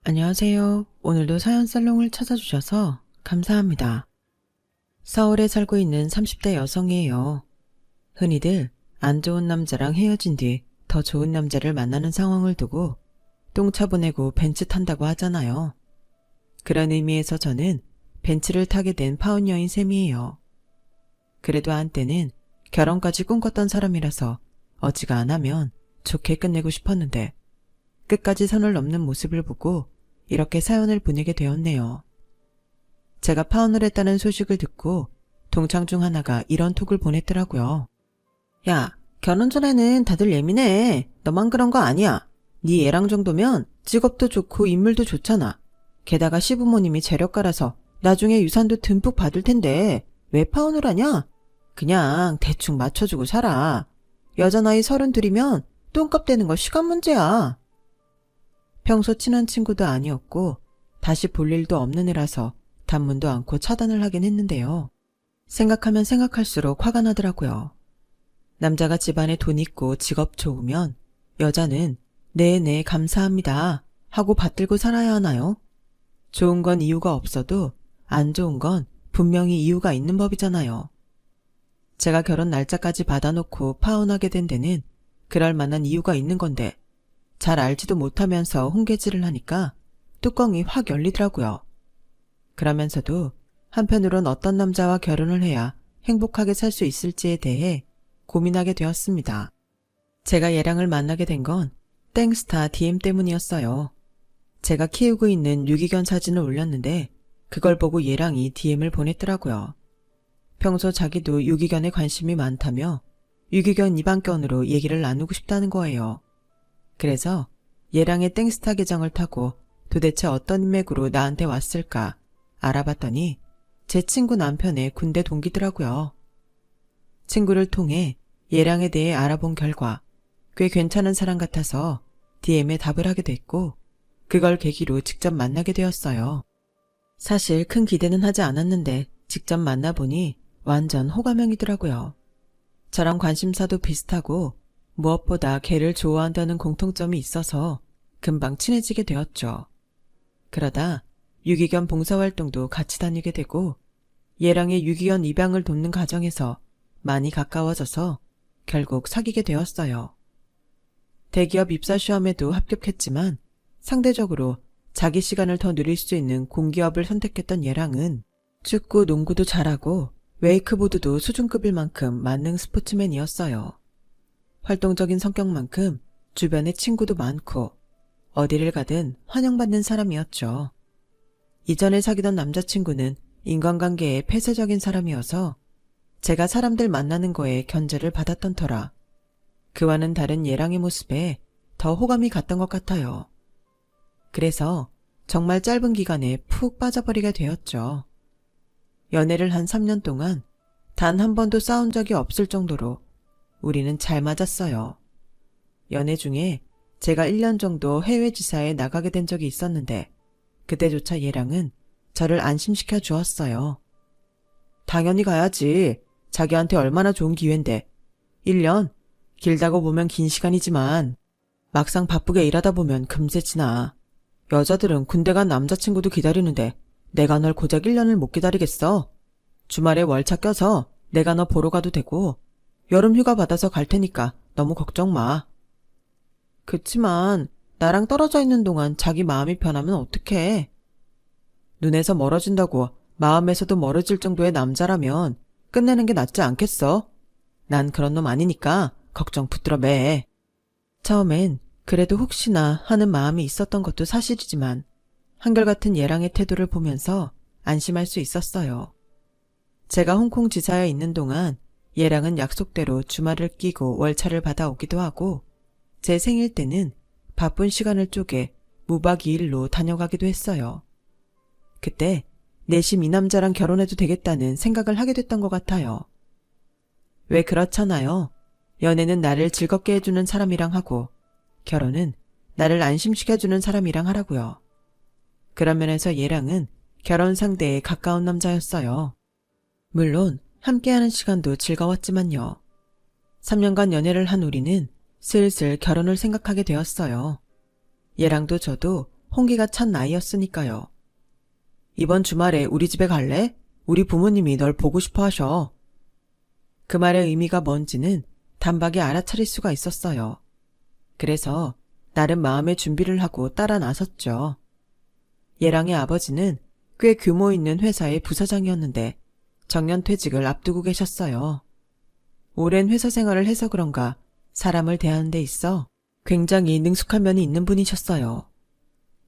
안녕하세요. 오늘도 사연 살롱을 찾아주셔서 감사합니다. 서울에 살고 있는 30대 여성이에요. 흔히들 안 좋은 남자랑 헤어진 뒤 더 좋은 남자를 만나는 상황을 두고 똥차 보내고 벤츠 탄다고 하잖아요. 그런 의미에서 저는 벤츠를 타게 된 파혼녀인 셈이에요. 그래도 한때는 결혼까지 꿈꿨던 사람이라서 어지간하면 좋게 끝내고 싶었는데 끝까지 선을 넘는 모습을 보고 이렇게 사연을 보내게 되었네요. 제가 파혼을 했다는 소식을 듣고 동창 중 하나가 이런 톡을 보냈더라고요. 야, 결혼 전에는 다들 예민해. 너만 그런 거 아니야. 네 애랑 정도면 직업도 좋고 인물도 좋잖아. 게다가 시부모님이 재력가라서 나중에 유산도 듬뿍 받을 텐데 왜 파혼을 하냐? 그냥 대충 맞춰주고 살아. 여자 나이 32이면 똥값 되는 거 시간 문제야. 평소 친한 친구도 아니었고 다시 볼 일도 없는 애라서 단문도 않고 차단을 하긴 했는데요. 생각하면 생각할수록 화가 나더라고요. 남자가 집안에 돈 있고 직업 좋으면 여자는 네네 감사합니다 하고 받들고 살아야 하나요? 좋은 건 이유가 없어도 안 좋은 건 분명히 이유가 있는 법이잖아요. 제가 결혼 날짜까지 받아놓고 파혼하게 된 데는 그럴 만한 이유가 있는 건데 잘 알지도 못하면서 훈계질을 하니까 뚜껑이 확 열리더라고요. 그러면서도 한편으론 어떤 남자와 결혼을 해야 행복하게 살 수 있을지에 대해 고민하게 되었습니다. 제가 얘랑을 만나게 된 건 땡스타 DM 때문이었어요. 제가 키우고 있는 유기견 사진을 올렸는데 그걸 보고 얘랑이 DM을 보냈더라고요. 평소 자기도 유기견에 관심이 많다며 유기견 입양견으로 얘기를 나누고 싶다는 거예요. 그래서 얘랑의 땡스타 계정을 타고 도대체 어떤 인맥으로 나한테 왔을까 알아봤더니 제 친구 남편의 군대 동기더라고요. 친구를 통해 얘랑에 대해 알아본 결과 꽤 괜찮은 사람 같아서 DM에 답을 하게 됐고 그걸 계기로 직접 만나게 되었어요. 사실 큰 기대는 하지 않았는데 직접 만나보니 완전 호감형이더라고요. 저랑 관심사도 비슷하고 무엇보다 개를 좋아한다는 공통점이 있어서 금방 친해지게 되었죠. 그러다 유기견 봉사활동도 같이 다니게 되고 얘랑의 유기견 입양을 돕는 과정에서 많이 가까워져서 결국 사귀게 되었어요. 대기업 입사시험에도 합격했지만 상대적으로 자기 시간을 더 누릴 수 있는 공기업을 선택했던 얘랑은 축구, 농구도 잘하고 웨이크보드도 수준급일 만큼 만능 스포츠맨이었어요. 활동적인 성격만큼 주변에 친구도 많고 어디를 가든 환영받는 사람이었죠. 이전에 사귀던 남자친구는 인간관계에 폐쇄적인 사람이어서 제가 사람들 만나는 거에 견제를 받았던 터라 그와는 다른 얘랑의 모습에 더 호감이 갔던 것 같아요. 그래서 정말 짧은 기간에 푹 빠져버리게 되었죠. 연애를 한 3년 동안 단 한 번도 싸운 적이 없을 정도로 우리는 잘 맞았어요. 연애 중에 제가 1년 정도 해외 지사에 나가게 된 적이 있었는데 그때조차 얘랑은 저를 안심시켜 주었어요. 당연히 가야지. 자기한테 얼마나 좋은 기회인데. 1년? 길다고 보면 긴 시간이지만 막상 바쁘게 일하다 보면 금세 지나. 여자들은 군대 간 남자친구도 기다리는데 내가 널 고작 1년을 못 기다리겠어. 주말에 월차 껴서 내가 너 보러 가도 되고 여름 휴가 받아서 갈 테니까 너무 걱정 마. 그치만 나랑 떨어져 있는 동안 자기 마음이 변하면 어떡해. 눈에서 멀어진다고 마음에서도 멀어질 정도의 남자라면 끝내는 게 낫지 않겠어? 난 그런 놈 아니니까 걱정 붙들어 매. 처음엔 그래도 혹시나 하는 마음이 있었던 것도 사실이지만 한결같은 얘랑의 태도를 보면서 안심할 수 있었어요. 제가 홍콩 지사에 있는 동안 얘랑은 약속대로 주말을 끼고 월차를 받아오기도 하고 제 생일 때는 바쁜 시간을 쪼개 무박 2일로 다녀가기도 했어요. 그때 내심 이 남자랑 결혼해도 되겠다는 생각을 하게 됐던 것 같아요. 왜 그렇잖아요. 연애는 나를 즐겁게 해주는 사람이랑 하고 결혼은 나를 안심시켜주는 사람이랑 하라고요. 그런 면에서 얘랑은 결혼 상대에 가까운 남자였어요. 물론 함께하는 시간도 즐거웠지만요. 3년간 연애를 한 우리는 슬슬 결혼을 생각하게 되었어요. 얘랑도 저도 홍기가 찬 나이였으니까요. 이번 주말에 우리 집에 갈래? 우리 부모님이 널 보고 싶어 하셔. 그 말의 의미가 뭔지는 단박에 알아차릴 수가 있었어요. 그래서 나름 마음의 준비를 하고 따라 나섰죠. 예랑의 아버지는 꽤 규모 있는 회사의 부사장이었는데 정년퇴직을 앞두고 계셨어요. 오랜 회사 생활을 해서 그런가 사람을 대하는 데 있어 굉장히 능숙한 면이 있는 분이셨어요.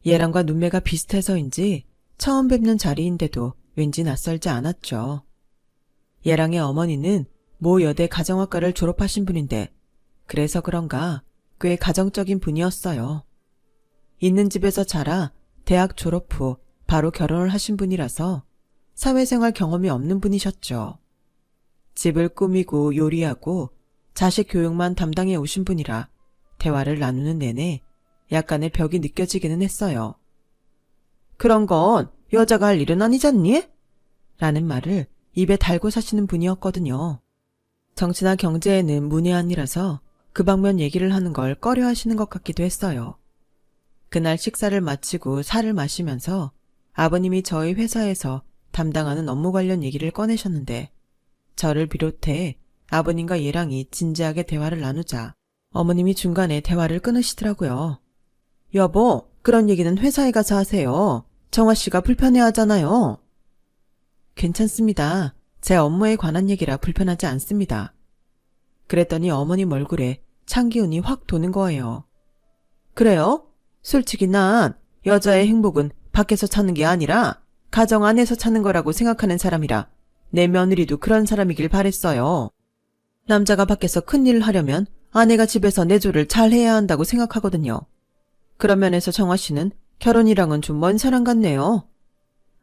예랑과 눈매가 비슷해서인지 처음 뵙는 자리인데도 왠지 낯설지 않았죠. 예랑의 어머니는 모 여대 가정학과를 졸업하신 분인데 그래서 그런가 꽤 가정적인 분이었어요. 있는 집에서 자라 대학 졸업 후 바로 결혼을 하신 분이라서 사회생활 경험이 없는 분이셨죠. 집을 꾸미고 요리하고 자식 교육만 담당해 오신 분이라 대화를 나누는 내내 약간의 벽이 느껴지기는 했어요. 그런 건 여자가 할 일은 아니잖니? 라는 말을 입에 달고 사시는 분이었거든요. 정치나 경제에는 문외한이라서 그 방면 얘기를 하는 걸 꺼려 하시는 것 같기도 했어요. 그날 식사를 마치고 차를 마시면서 아버님이 저희 회사에서 담당하는 업무 관련 얘기를 꺼내셨는데 저를 비롯해 아버님과 예랑이 진지하게 대화를 나누자 어머님이 중간에 대화를 끊으시더라고요. 여보, 그런 얘기는 회사에 가서 하세요. 정화 씨가 불편해하잖아요. 괜찮습니다. 제 업무에 관한 얘기라 불편하지 않습니다. 그랬더니 어머님 얼굴에 찬기운이 확 도는 거예요. 그래요? 솔직히 난 여자의 행복은 밖에서 찾는 게 아니라 가정 안에서 찾는 거라고 생각하는 사람이라 내 며느리도 그런 사람이길 바랬어요. 남자가 밖에서 큰일을 하려면 아내가 집에서 내조를 잘 해야 한다고 생각하거든요. 그런 면에서 정화 씨는 결혼이랑은 좀 먼 사람 같네요.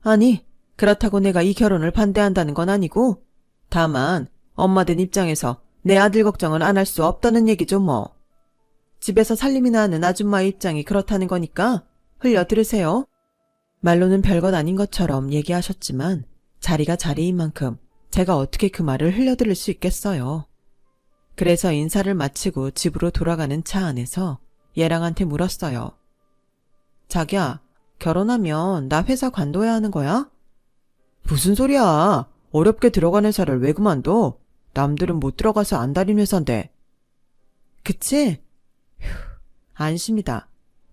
아니, 그렇다고 내가 이 결혼을 반대한다는 건 아니고 다만 엄마 된 입장에서 내 아들 걱정은 안 할 수 없다는 얘기죠 뭐. 집에서 살림이나 하는 아줌마의 입장이 그렇다는 거니까 흘려 들으세요. 말로는 별것 아닌 것처럼 얘기하셨지만 자리가 자리인 만큼 제가 어떻게 그 말을 흘려 들을 수 있겠어요. 그래서 인사를 마치고 집으로 돌아가는 차 안에서 예랑한테 물었어요. 자기야, 결혼하면 나 회사 관둬야 하는 거야? 무슨 소리야. 어렵게 들어간 회사를 왜 그만둬? 남들은 못 들어가서 안 다닌 회사인데. 그치? 휴, 안심이다.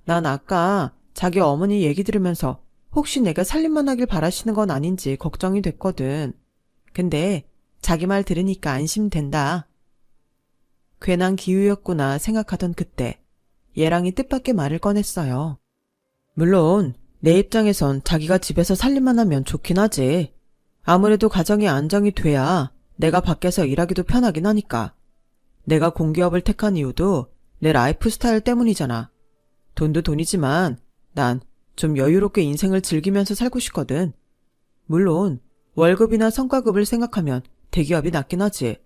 난 아까 자기 어머니 얘기 들으면서 혹시 내가 살림만 하길 바라시는 건 아닌지 걱정이 됐거든. 근데 자기 말 들으니까 안심된다. 괜한 기우였구나 생각하던 그때 예랑이 뜻밖의 말을 꺼냈어요. 물론 내 입장에선 자기가 집에서 살림만 하면 좋긴 하지. 아무래도 가정이 안정이 돼야 내가 밖에서 일하기도 편하긴 하니까. 내가 공기업을 택한 이유도 내 라이프 스타일 때문이잖아. 돈도 돈이지만 난 좀 여유롭게 인생을 즐기면서 살고 싶거든. 물론 월급이나 성과급을 생각하면 대기업이 낫긴 하지.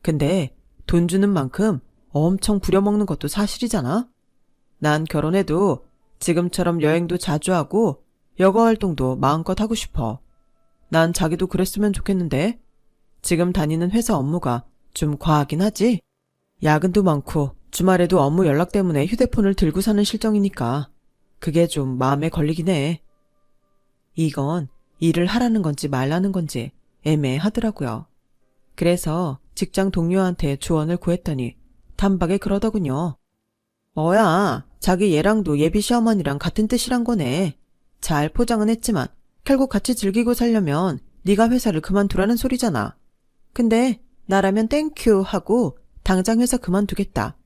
근데 돈 주는 만큼 엄청 부려먹는 것도 사실이잖아. 난 결혼해도 지금처럼 여행도 자주 하고 여가 활동도 마음껏 하고 싶어. 난 자기도 그랬으면 좋겠는데 지금 다니는 회사 업무가 좀 과하긴 하지? 야근도 많고 주말에도 업무 연락 때문에 휴대폰을 들고 사는 실정이니까 그게 좀 마음에 걸리긴 해. 이건 일을 하라는 건지 말라는 건지 애매하더라고요. 그래서 직장 동료한테 조언을 구했더니 단박에 그러더군요. 뭐야, 자기 얘랑도 예비 시어머니랑 같은 뜻이란 거네. 잘 포장은 했지만 결국 같이 즐기고 살려면 네가 회사를 그만두라는 소리잖아. 근데 나라면 땡큐 하고 당장 회사 그만두겠다.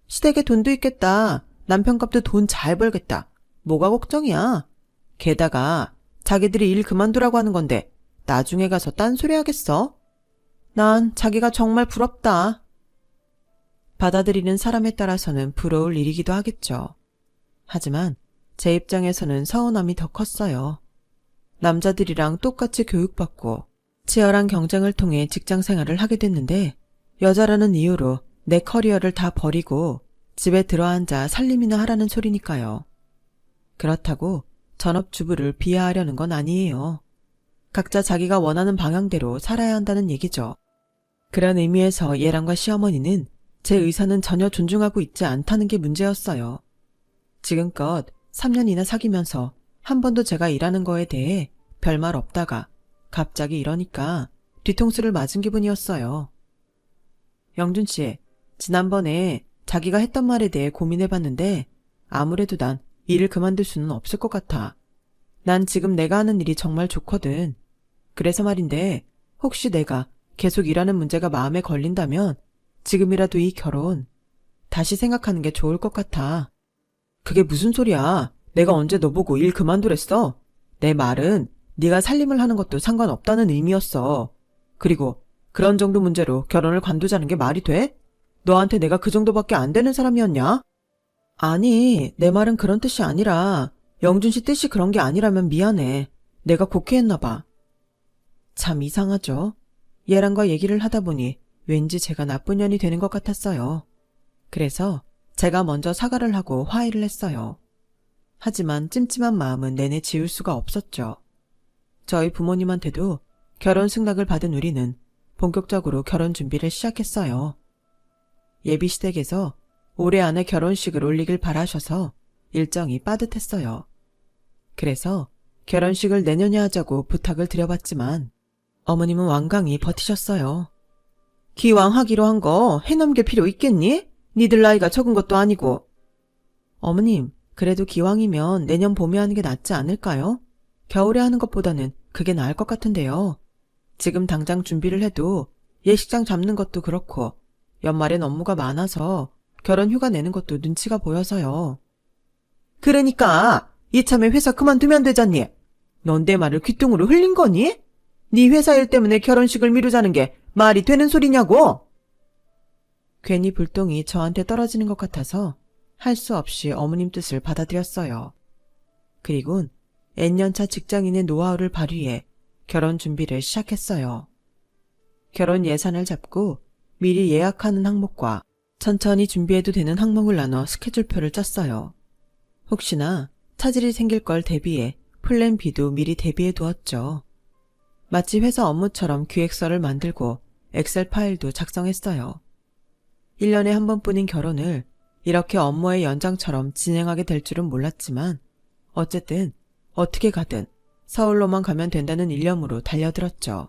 시댁에 돈도 있겠다. 남편값도 돈 잘 벌겠다. 뭐가 걱정이야. 게다가 자기들이 일 그만두라고 하는 건데 나중에 가서 딴소리 하겠어? 난 자기가 정말 부럽다. 받아들이는 사람에 따라서는 부러울 일이기도 하겠죠. 하지만 제 입장에서는 서운함이 더 컸어요. 남자들이랑 똑같이 교육받고 치열한 경쟁을 통해 직장 생활을 하게 됐는데 여자라는 이유로 내 커리어를 다 버리고 집에 들어앉아 살림이나 하라는 소리니까요. 그렇다고 전업주부를 비하하려는 건 아니에요. 각자 자기가 원하는 방향대로 살아야 한다는 얘기죠. 그런 의미에서 예랑과 시어머니는 제 의사는 전혀 존중하고 있지 않다는 게 문제였어요. 지금껏 3년이나 사귀면서 한 번도 제가 일하는 거에 대해 별말 없다가 갑자기 이러니까 뒤통수를 맞은 기분이었어요. 영준 씨, 지난번에 자기가 했던 말에 대해 고민해봤는데 아무래도 난 일을 그만둘 수는 없을 것 같아. 난 지금 내가 하는 일이 정말 좋거든. 그래서 말인데 혹시 내가 계속 일하는 문제가 마음에 걸린다면 지금이라도 이 결혼 다시 생각하는 게 좋을 것 같아. 그게 무슨 소리야. 내가 언제 너 보고 일 그만두랬어? 내 말은 네가 살림을 하는 것도 상관없다는 의미였어. 그리고 그런 정도 문제로 결혼을 관두자는 게 말이 돼? 너한테 내가 그 정도밖에 안 되는 사람이었냐? 아니, 내 말은 그런 뜻이 아니라 영준 씨 뜻이 그런 게 아니라면 미안해. 내가 곡해했나 봐. 참 이상하죠? 얘랑과 얘기를 하다 보니 왠지 제가 나쁜 년이 되는 것 같았어요. 그래서 제가 먼저 사과를 하고 화해를 했어요. 하지만 찜찜한 마음은 내내 지울 수가 없었죠. 저희 부모님한테도 결혼 승낙을 받은 우리는 본격적으로 결혼 준비를 시작했어요. 예비시댁에서 올해 안에 결혼식을 올리길 바라셔서 일정이 빠듯했어요. 그래서 결혼식을 내년에 하자고 부탁을 드려봤지만 어머님은 완강히 버티셨어요. 기왕 하기로 한 거 해넘길 필요 있겠니? 니들 나이가 적은 것도 아니고. 어머님, 그래도 기왕이면 내년 봄에 하는 게 낫지 않을까요? 겨울에 하는 것보다는 그게 나을 것 같은데요. 지금 당장 준비를 해도 예식장 잡는 것도 그렇고 연말엔 업무가 많아서 결혼 휴가 내는 것도 눈치가 보여서요. 그러니까 이참에 회사 그만두면 되잖니. 넌 내 말을 귓등으로 흘린 거니? 네 회사 일 때문에 결혼식을 미루자는 게 말이 되는 소리냐고? 괜히 불똥이 저한테 떨어지는 것 같아서 할 수 없이 어머님 뜻을 받아들였어요. 그리곤 N년차 직장인의 노하우를 발휘해 결혼 준비를 시작했어요. 결혼 예산을 잡고 미리 예약하는 항목과 천천히 준비해도 되는 항목을 나눠 스케줄표를 짰어요. 혹시나 차질이 생길 걸 대비해 플랜 B도 미리 대비해 두었죠. 마치 회사 업무처럼 기획서를 만들고 엑셀 파일도 작성했어요. 1년에 한 번뿐인 결혼을 이렇게 업무의 연장처럼 진행하게 될 줄은 몰랐지만 어쨌든 어떻게 가든 서울로만 가면 된다는 일념으로 달려들었죠.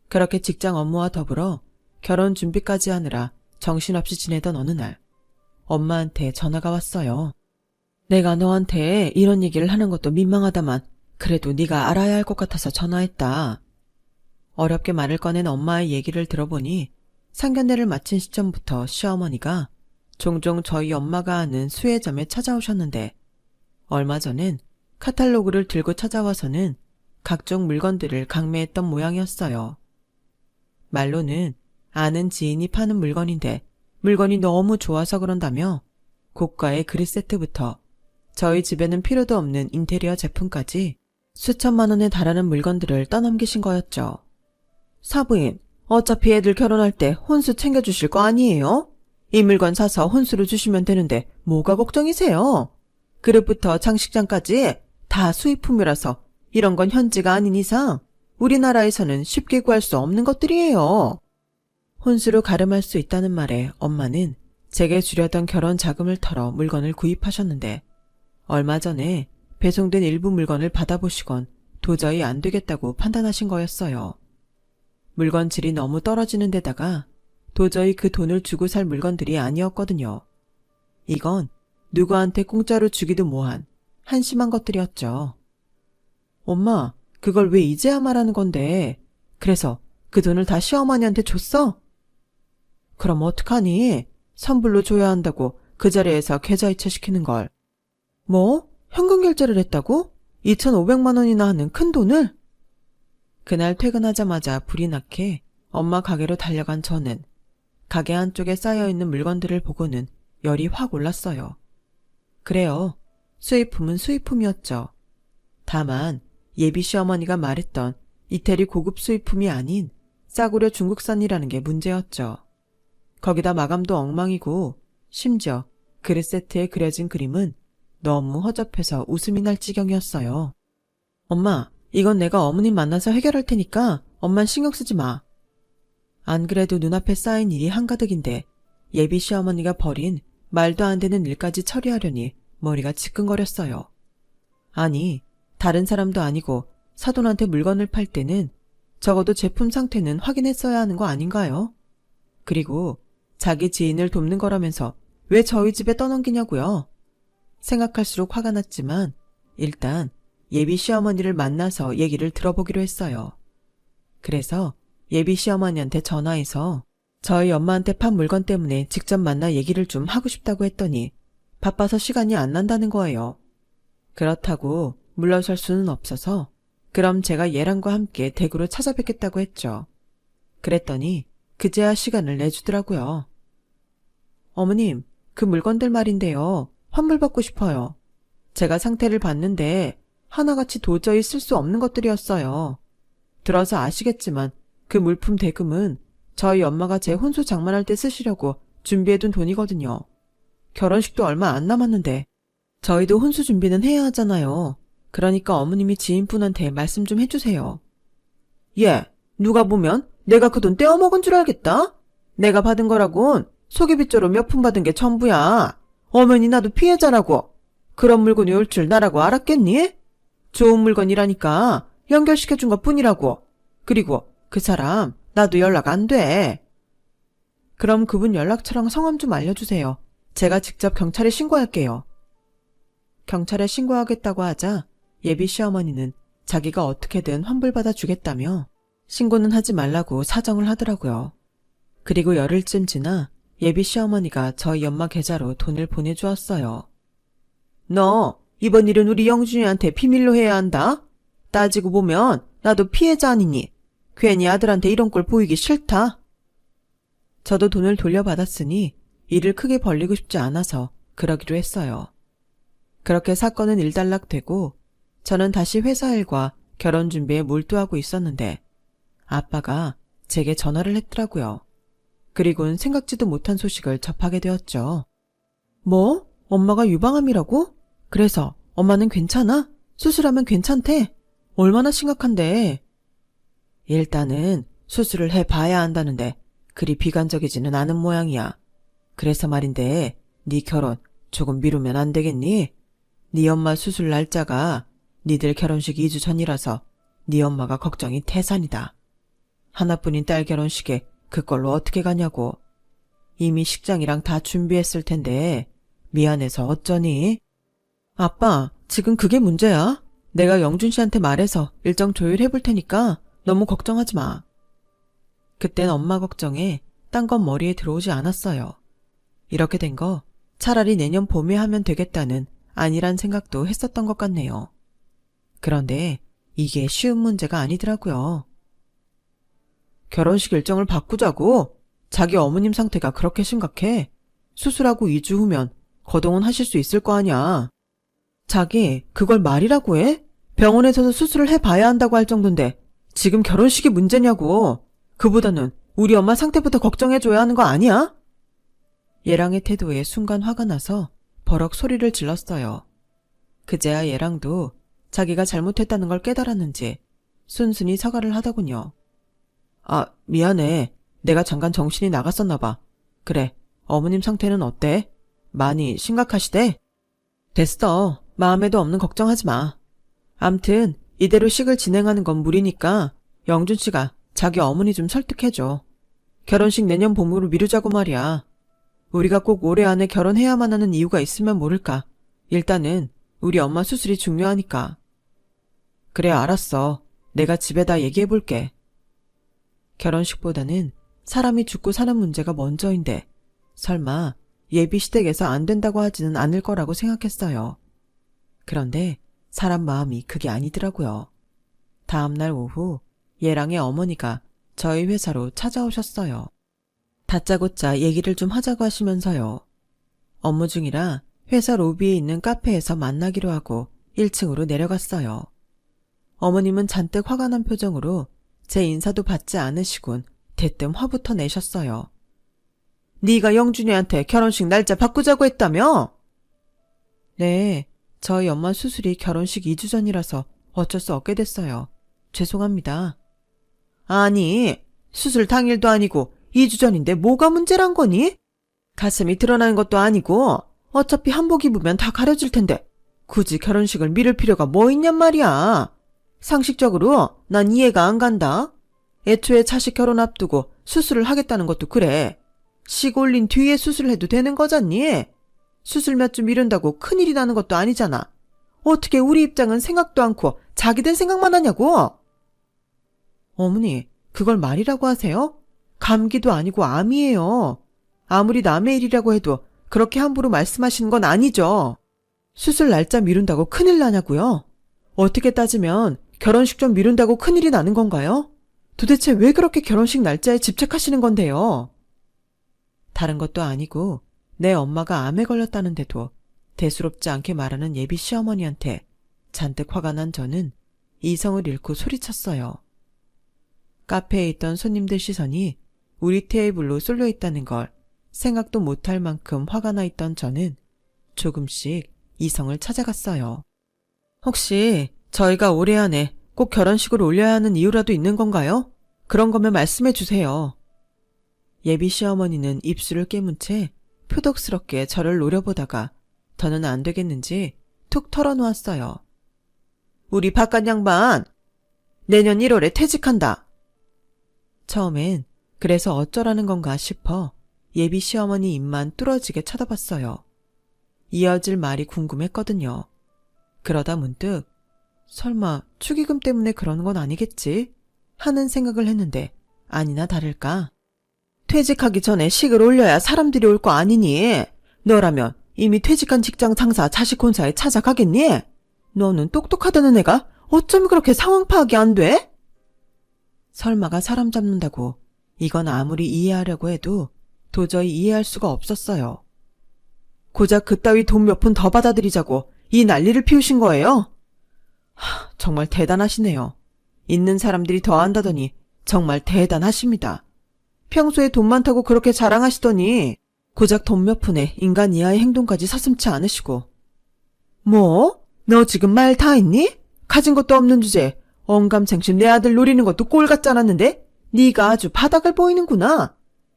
그렇게 직장 업무와 더불어 결혼 준비까지 하느라 정신없이 지내던 어느 날 엄마한테 전화가 왔어요. 내가 너한테 이런 얘기를 하는 것도 민망하다만 그래도 네가 알아야 할 것 같아서 전화했다. 어렵게 말을 꺼낸 엄마의 얘기를 들어보니 상견례를 마친 시점부터 시어머니가 종종 저희 엄마가 아는 수혜점에 찾아오셨는데 얼마 전엔 카탈로그를 들고 찾아와서는 각종 물건들을 강매했던 모양이었어요. 말로는 아는 지인이 파는 물건인데 물건이 너무 좋아서 그런다며 고가의 그릇 세트부터 저희 집에는 필요도 없는 인테리어 제품까지 수천만 원에 달하는 물건들을 떠넘기신 거였죠. 사부인, 어차피 애들 결혼할 때 혼수 챙겨주실 거 아니에요? 이 물건 사서 혼수로 주시면 되는데 뭐가 걱정이세요? 그릇부터 장식장까지 다 수입품이라서 이런 건 현지가 아닌 이상 우리나라에서는 쉽게 구할 수 없는 것들이에요. 혼수로 가름할 수 있다는 말에 엄마는 제게 주려던 결혼 자금을 털어 물건을 구입하셨는데 얼마 전에 배송된 일부 물건을 받아보시곤 도저히 안 되겠다고 판단하신 거였어요. 물건 질이 너무 떨어지는 데다가 도저히 그 돈을 주고 살 물건들이 아니었거든요. 이건 누구한테 공짜로 주기도 뭐한 한심한 것들이었죠. 엄마, 그걸 왜 이제야 말하는 건데? 그래서 그 돈을 다 시어머니한테 줬어? 그럼 어떡하니? 선불로 줘야 한다고 그 자리에서 계좌이체 시키는 걸. 뭐? 현금 결제를 했다고? 2,500만 원이나 하는 큰 돈을? 그날 퇴근하자마자 불이 나게 엄마 가게로 달려간 저는 가게 한쪽에 쌓여있는 물건들을 보고는 열이 확 올랐어요. 그래요. 수입품은 수입품이었죠. 다만 예비 시어머니가 말했던 이태리 고급 수입품이 아닌 싸구려 중국산이라는 게 문제였죠. 거기다 마감도 엉망이고 심지어 그릇 세트에 그려진 그림은 너무 허접해서 웃음이 날 지경이었어요. 엄마, 이건 내가 어머님 만나서 해결할 테니까 엄만 신경 쓰지 마. 안 그래도 눈앞에 쌓인 일이 한가득인데 예비 시어머니가 벌인 말도 안 되는 일까지 처리하려니 머리가 지끈거렸어요. 아니, 다른 사람도 아니고 사돈한테 물건을 팔 때는 적어도 제품 상태는 확인했어야 하는 거 아닌가요? 그리고 자기 지인을 돕는 거라면서 왜 저희 집에 떠넘기냐고요? 생각할수록 화가 났지만 일단 예비 시어머니를 만나서 얘기를 들어보기로 했어요. 그래서 예비 시어머니한테 전화해서 저희 엄마한테 판 물건 때문에 직접 만나 얘기를 좀 하고 싶다고 했더니 바빠서 시간이 안 난다는 거예요. 그렇다고 물러설 수는 없어서 그럼 제가 얘랑과 함께 댁으로 찾아뵙겠다고 했죠. 그랬더니 그제야 시간을 내주더라고요. 어머님, 그 물건들 말인데요. 환불받고 싶어요. 제가 상태를 봤는데 하나같이 도저히 쓸 수 없는 것들이었어요. 들어서 아시겠지만 그 물품 대금은 저희 엄마가 제 혼수 장만할 때 쓰시려고 준비해둔 돈이거든요. 결혼식도 얼마 안 남았는데 저희도 혼수 준비는 해야 하잖아요. 그러니까 어머님이 지인분한테 말씀 좀 해주세요. 예, 누가 보면 내가 그 돈 떼어먹은 줄 알겠다? 내가 받은 거라곤 소개비조로 몇 푼 받은 게 전부야. 어머니 나도 피해자라고. 그런 물건이 올 줄 나라고 알았겠니? 좋은 물건이라니까 연결시켜준 것 뿐이라고. 그리고 그 사람 나도 연락 안 돼. 그럼 그분 연락처랑 성함 좀 알려주세요. 제가 직접 경찰에 신고할게요. 경찰에 신고하겠다고 하자 예비 시어머니는 자기가 어떻게든 환불받아 주겠다며 신고는 하지 말라고 사정을 하더라고요. 그리고 열흘쯤 지나 예비 시어머니가 저희 엄마 계좌로 돈을 보내주었어요. 너 이번 일은 우리 영준이한테 비밀로 해야 한다. 따지고 보면 나도 피해자 아니니 괜히 아들한테 이런 꼴 보이기 싫다. 저도 돈을 돌려받았으니 일을 크게 벌리고 싶지 않아서 그러기로 했어요. 그렇게 사건은 일단락되고 저는 다시 회사 일과 결혼 준비에 몰두하고 있었는데 아빠가 제게 전화를 했더라고요. 그리고는 생각지도 못한 소식을 접하게 되었죠. 뭐? 엄마가 유방암이라고? 그래서 엄마는 괜찮아? 수술하면 괜찮대? 얼마나 심각한데? 일단은 수술을 해봐야 한다는데 그리 비관적이지는 않은 모양이야. 그래서 말인데 네 결혼 조금 미루면 안 되겠니? 네 엄마 수술 날짜가 니들 결혼식 2주 전이라서 네 엄마가 걱정이 태산이다. 하나뿐인 딸 결혼식에 그걸로 어떻게 가냐고. 이미 식장이랑 다 준비했을 텐데 미안해서 어쩌니? 아빠, 지금 그게 문제야. 내가 영준 씨한테 말해서 일정 조율해볼 테니까 너무 걱정하지 마. 그땐 엄마 걱정에 딴 건 머리에 들어오지 않았어요. 이렇게 된 거 차라리 내년 봄에 하면 되겠다는 아니란 생각도 했었던 것 같네요. 그런데 이게 쉬운 문제가 아니더라고요. 결혼식 일정을 바꾸자고? 자기 어머님 상태가 그렇게 심각해? 수술하고 2주 후면 거동은 하실 수 있을 거 아냐. 자기 그걸 말이라고 해? 병원에서도 수술을 해봐야 한다고 할 정도인데 지금 결혼식이 문제냐고. 그보다는 우리 엄마 상태부터 걱정해줘야 하는 거 아니야? 얘랑의 태도에 순간 화가 나서 버럭 소리를 질렀어요. 그제야 얘랑도 자기가 잘못했다는 걸 깨달았는지 순순히 사과를 하더군요. 아, 미안해. 내가 잠깐 정신이 나갔었나 봐. 그래, 어머님 상태는 어때? 많이 심각하시대? 됐어. 마음에도 없는 걱정하지 마. 암튼 이대로 식을 진행하는 건 무리니까 영준 씨가 자기 어머니 좀 설득해줘. 결혼식 내년 봄으로 미루자고 말이야. 우리가 꼭 올해 안에 결혼해야만 하는 이유가 있으면 모를까. 일단은 우리 엄마 수술이 중요하니까. 그래, 알았어. 내가 집에다 얘기해볼게. 결혼식보다는 사람이 죽고 사는 문제가 먼저인데 설마 예비 시댁에서 안 된다고 하지는 않을 거라고 생각했어요. 그런데 사람 마음이 그게 아니더라고요. 다음날 오후 예랑의 어머니가 저희 회사로 찾아오셨어요. 다짜고짜 얘기를 좀 하자고 하시면서요. 업무 중이라 회사 로비에 있는 카페에서 만나기로 하고 1층으로 내려갔어요. 어머님은 잔뜩 화가 난 표정으로 제 인사도 받지 않으시곤 대뜸 화부터 내셨어요. 네가 영준이한테 결혼식 날짜 바꾸자고 했다며? 네, 저희 엄마 수술이 결혼식 2주 전이라서 어쩔 수 없게 됐어요. 죄송합니다. 아니, 수술 당일도 아니고 2주 전인데 뭐가 문제란 거니? 가슴이 드러나는 것도 아니고 어차피 한복 입으면 다 가려질 텐데 굳이 결혼식을 미룰 필요가 뭐 있냔 말이야. 상식적으로 난 이해가 안 간다. 애초에 자식 결혼 앞두고 수술을 하겠다는 것도 그래. 식 올린 뒤에 수술해도 되는 거잖니? 수술 몇 주 미룬다고 큰일이 나는 것도 아니잖아. 어떻게 우리 입장은 생각도 않고 자기들 생각만 하냐고? 어머니, 그걸 말이라고 하세요? 감기도 아니고 암이에요. 아무리 남의 일이라고 해도 그렇게 함부로 말씀하시는 건 아니죠. 수술 날짜 미룬다고 큰일 나냐고요? 어떻게 따지면 결혼식 좀 미룬다고 큰일이 나는 건가요? 도대체 왜 그렇게 결혼식 날짜에 집착하시는 건데요? 다른 것도 아니고 내 엄마가 암에 걸렸다는데도 대수롭지 않게 말하는 예비 시어머니한테 잔뜩 화가 난 저는 이성을 잃고 소리쳤어요. 카페에 있던 손님들 시선이 우리 테이블로 쏠려 있다는 걸 생각도 못할 만큼 화가 나 있던 저는 조금씩 이성을 찾아갔어요. 혹시 저희가 올해 안에 꼭 결혼식을 올려야 하는 이유라도 있는 건가요? 그런 거면 말씀해 주세요. 예비 시어머니는 입술을 깨문 채 표독스럽게 저를 노려보다가 더는 안 되겠는지 툭 털어놓았어요. 우리 바깥 양반, 내년 1월에 퇴직한다. 처음엔 그래서 어쩌라는 건가 싶어 예비 시어머니 입만 뚫어지게 쳐다봤어요. 이어질 말이 궁금했거든요. 그러다 문득 설마 축의금 때문에 그러는 건 아니겠지? 하는 생각을 했는데 아니나 다를까. 퇴직하기 전에 식을 올려야 사람들이 올 거 아니니? 너라면 이미 퇴직한 직장 상사 자식 혼사에 찾아가겠니? 너는 똑똑하다는 애가 어쩜 그렇게 상황 파악이 안 돼? 설마가 사람 잡는다고 이건 아무리 이해하려고 해도 도저히 이해할 수가 없었어요. 고작 그따위 돈 몇 푼 더 받아들이자고 이 난리를 피우신 거예요? 정말 대단하시네요. 있는 사람들이 더 한다더니 정말 대단하십니다. 평소에 돈 많다고 그렇게 자랑하시더니 고작 돈 몇 푼에 인간 이하의 행동까지 서슴지 않으시고. 뭐? 너 지금 말 다 했니? 가진 것도 없는 주제에 언감생심 내 아들 노리는 것도 꼴 같지 않았는데 네가 아주 바닥을 보이는구나.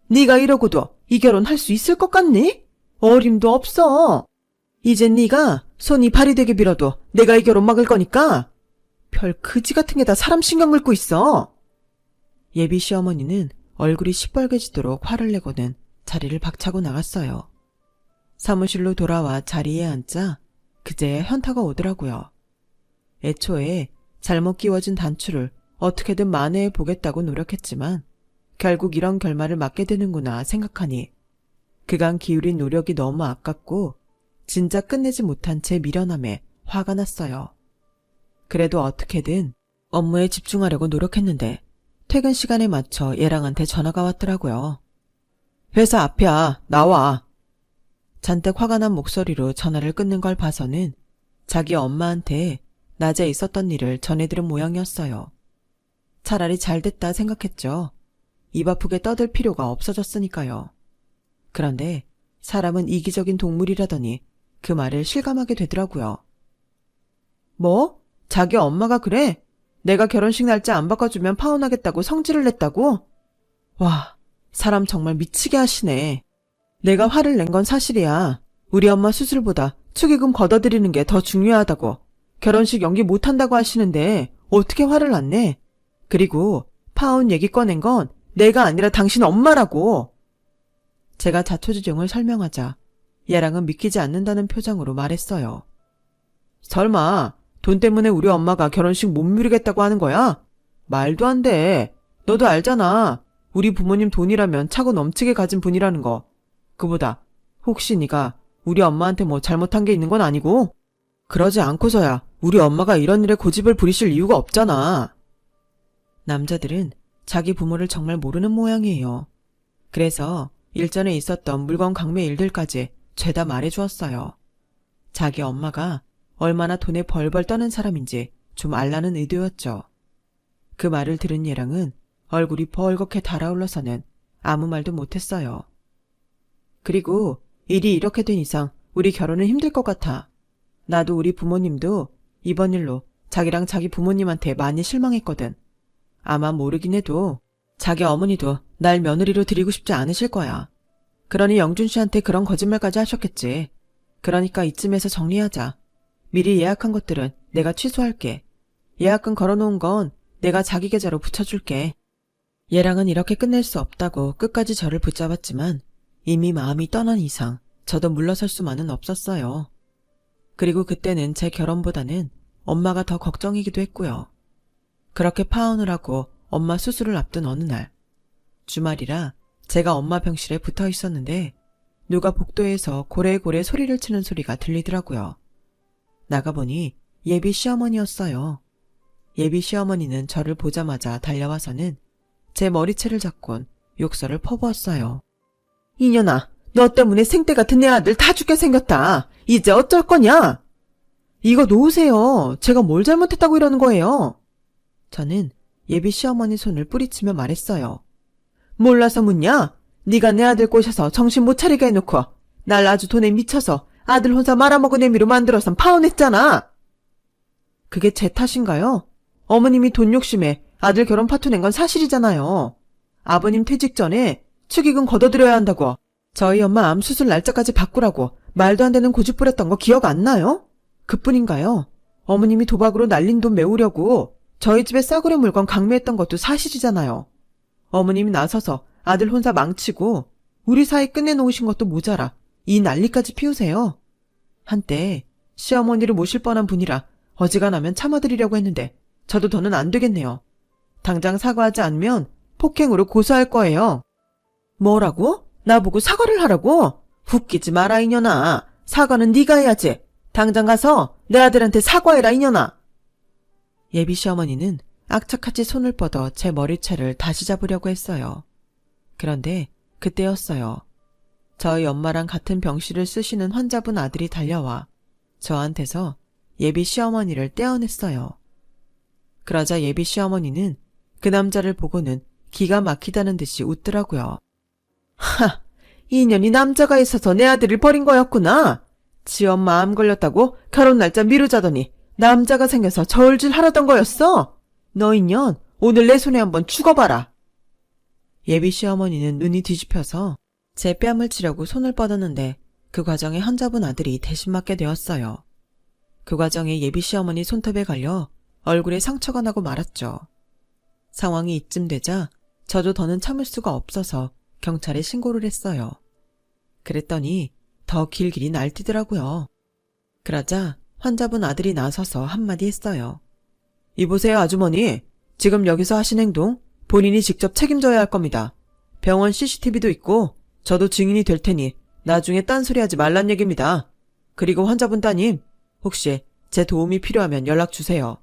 네가 이러고도 이 결혼 할 수 있을 것 같니? 어림도 없어. 이젠 네가 손이 발이 되게 빌어도 내가 이 결혼 막을 거니까. 별 그지 같은 게 다 사람 신경 긁고 있어. 예비 시어머니는 얼굴이 시뻘개지도록 화를 내고는 자리를 박차고 나갔어요. 사무실로 돌아와 자리에 앉자 그제야 현타가 오더라고요. 애초에 잘못 끼워진 단추를 어떻게든 만회해 보겠다고 노력했지만 결국 이런 결말을 맞게 되는구나 생각하니 그간 기울인 노력이 너무 아깝고 진작 끝내지 못한 제 미련함에 화가 났어요. 그래도 어떻게든 업무에 집중하려고 노력했는데 퇴근 시간에 맞춰 얘랑한테 전화가 왔더라고요. 회사 앞이야. 나와. 잔뜩 화가 난 목소리로 전화를 끊는 걸 봐서는 자기 엄마한테 낮에 있었던 일을 전해들은 모양이었어요. 차라리 잘 됐다 생각했죠. 입 아프게 떠들 필요가 없어졌으니까요. 그런데 사람은 이기적인 동물이라더니 그 말을 실감하게 되더라고요. 뭐? 자기 엄마가 그래? 내가 결혼식 날짜 안 바꿔주면 파혼하겠다고 성질을 냈다고? 와, 사람 정말 미치게 하시네. 내가 화를 낸 건 사실이야. 우리 엄마 수술보다 축의금 걷어들이는 게 더 중요하다고. 결혼식 연기 못한다고 하시는데 어떻게 화를 안 내? 그리고 파혼 얘기 꺼낸 건 내가 아니라 당신 엄마라고. 제가 자초지종을 설명하자 얘랑은 믿기지 않는다는 표정으로 말했어요. 설마 돈 때문에 우리 엄마가 결혼식 못 미루겠다고 하는 거야? 말도 안 돼. 너도 알잖아. 우리 부모님 돈이라면 차고 넘치게 가진 분이라는 거. 그보다 혹시 네가 우리 엄마한테 뭐 잘못한 게 있는 건 아니고? 그러지 않고서야 우리 엄마가 이런 일에 고집을 부리실 이유가 없잖아. 남자들은 자기 부모를 정말 모르는 모양이에요. 그래서 일전에 있었던 물건 강매 일들까지 죄다 말해주었어요. 자기 엄마가 얼마나 돈에 벌벌 떠는 사람인지 좀 알라는 의도였죠. 그 말을 들은 얘랑은 얼굴이 벌겋게 달아올라서는 아무 말도 못했어요. 그리고 일이 이렇게 된 이상 우리 결혼은 힘들 것 같아. 나도 우리 부모님도 이번 일로 자기랑 자기 부모님한테 많이 실망했거든. 아마 모르긴 해도 자기 어머니도 날 며느리로 드리고 싶지 않으실 거야. 그러니 영준 씨한테 그런 거짓말까지 하셨겠지. 그러니까 이쯤에서 정리하자. 미리 예약한 것들은 내가 취소할게. 예약금 걸어놓은 건 내가 자기 계좌로 붙여줄게. 얘랑은 이렇게 끝낼 수 없다고 끝까지 저를 붙잡았지만 이미 마음이 떠난 이상 저도 물러설 수만은 없었어요. 그리고 그때는 제 결혼보다는 엄마가 더 걱정이기도 했고요. 그렇게 파혼을 하고 엄마 수술을 앞둔 어느 날, 주말이라 제가 엄마 병실에 붙어 있었는데 누가 복도에서 고래고래 소리를 치는 소리가 들리더라고요. 나가보니 예비 시어머니였어요. 예비 시어머니는 저를 보자마자 달려와서는 제 머리채를 잡곤 욕설을 퍼부었어요. 이년아, 너 때문에 생떼 같은 내 아들 다 죽게 생겼다. 이제 어쩔 거냐? 이거 놓으세요. 제가 뭘 잘못했다고 이러는 거예요? 저는 예비 시어머니 손을 뿌리치며 말했어요. 몰라서 묻냐? 네가 내 아들 꼬셔서 정신 못 차리게 해놓고 날 아주 돈에 미쳐서 아들 혼자 말아먹은 애미로 만들어선 파혼했잖아. 그게 제 탓인가요? 어머님이 돈 욕심에 아들 결혼 파토 낸 건 사실이잖아요. 아버님 퇴직 전에 축의금 걷어들여야 한다고 저희 엄마 암 수술 날짜까지 바꾸라고 말도 안 되는 고집 부렸던 거 기억 안 나요? 그뿐인가요? 어머님이 도박으로 날린 돈 메우려고 저희 집에 싸구려 물건 강매했던 것도 사실이잖아요. 어머님이 나서서 아들 혼자 망치고 우리 사이 끝내놓으신 것도 모자라 이 난리까지 피우세요. 한때 시어머니를 모실 뻔한 분이라 어지간하면 참아드리려고 했는데 저도 더는 안 되겠네요. 당장 사과하지 않으면 폭행으로 고소할 거예요. 뭐라고? 나보고 사과를 하라고? 웃기지 마라 이년아. 사과는 네가 해야지. 당장 가서 내 아들한테 사과해라 이년아. 예비 시어머니는 악착같이 손을 뻗어 제 머리채를 다시 잡으려고 했어요. 그런데 그때였어요. 저희 엄마랑 같은 병실을 쓰시는 환자분 아들이 달려와 저한테서 예비 시어머니를 떼어냈어요. 그러자 예비 시어머니는 그 남자를 보고는 기가 막히다는 듯이 웃더라고요. 하, 이 년이 남자가 있어서 내 아들을 버린 거였구나. 지 엄마 암 걸렸다고 결혼 날짜 미루자더니 남자가 생겨서 저울질 하라던 거였어. 너 이년 오늘 내 손에 한번 죽어봐라. 예비 시어머니는 눈이 뒤집혀서 제 뺨을 치려고 손을 뻗었는데 그 과정에 환자분 아들이 대신 맞게 되었어요. 그 과정에 예비 시어머니 손톱에 걸려 얼굴에 상처가 나고 말았죠. 상황이 이쯤 되자 저도 더는 참을 수가 없어서 경찰에 신고를 했어요. 그랬더니 더 길길이 날뛰더라고요. 그러자 환자분 아들이 나서서 한마디 했어요. 이보세요 아주머니. 지금 여기서 하신 행동 본인이 직접 책임져야 할 겁니다. 병원 CCTV도 있고 저도 증인이 될 테니 나중에 딴소리하지 말란 얘기입니다. 그리고 환자분 따님 혹시 제 도움이 필요하면 연락 주세요.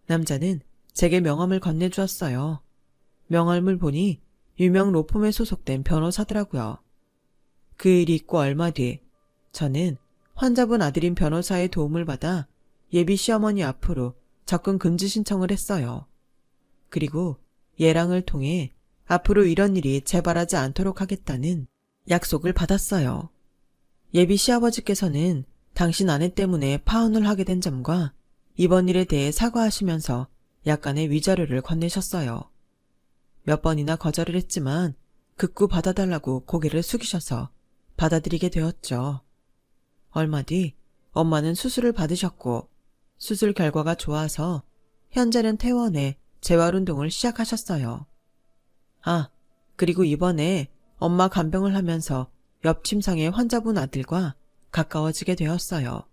남자는 제게 명함을 건네주었어요. 명함을 보니 유명 로펌에 소속된 변호사더라고요. 그 일이 있고 얼마 뒤 저는 환자분 아들인 변호사의 도움을 받아 예비 시어머니 앞으로 접근 금지 신청을 했어요. 그리고 예랑을 통해 앞으로 이런 일이 재발하지 않도록 하겠다는 약속을 받았어요. 예비 시아버지께서는 당신 아내 때문에 파혼을 하게 된 점과 이번 일에 대해 사과하시면서 약간의 위자료를 건네셨어요. 몇 번이나 거절을 했지만 극구 받아달라고 고개를 숙이셔서 받아들이게 되었죠. 얼마 뒤 엄마는 수술을 받으셨고 수술 결과가 좋아서 현재는 퇴원해 재활운동을 시작하셨어요. 아, 그리고 이번에 엄마 간병을 하면서 옆 침상의 환자분 아들과 가까워지게 되었어요.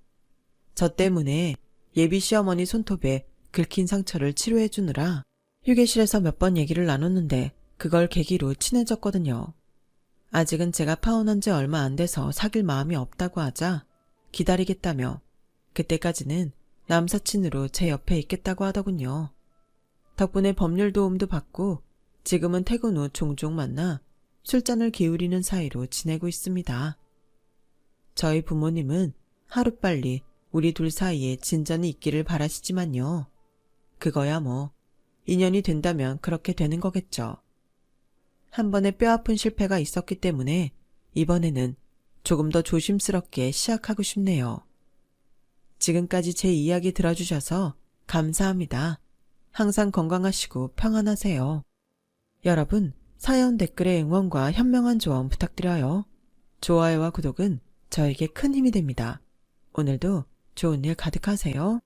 저 때문에 예비 시어머니 손톱에 긁힌 상처를 치료해 주느라 휴게실에서 몇 번 얘기를 나눴는데 그걸 계기로 친해졌거든요. 아직은 제가 파혼한 지 얼마 안 돼서 사귈 마음이 없다고 하자 기다리겠다며 그때까지는 남사친으로 제 옆에 있겠다고 하더군요. 덕분에 법률 도움도 받고 지금은 퇴근 후 종종 만나 술잔을 기울이는 사이로 지내고 있습니다. 저희 부모님은 하루빨리 우리 둘 사이에 진전이 있기를 바라시지만요. 그거야 뭐 인연이 된다면 그렇게 되는 거겠죠. 한 번의 뼈아픈 실패가 있었기 때문에 이번에는 조금 더 조심스럽게 시작하고 싶네요. 지금까지 제 이야기 들어주셔서 감사합니다. 항상 건강하시고 평안하세요. 여러분, 사연 댓글에 응원과 현명한 조언 부탁드려요. 좋아요와 구독은 저에게 큰 힘이 됩니다. 오늘도 좋은 일 가득하세요.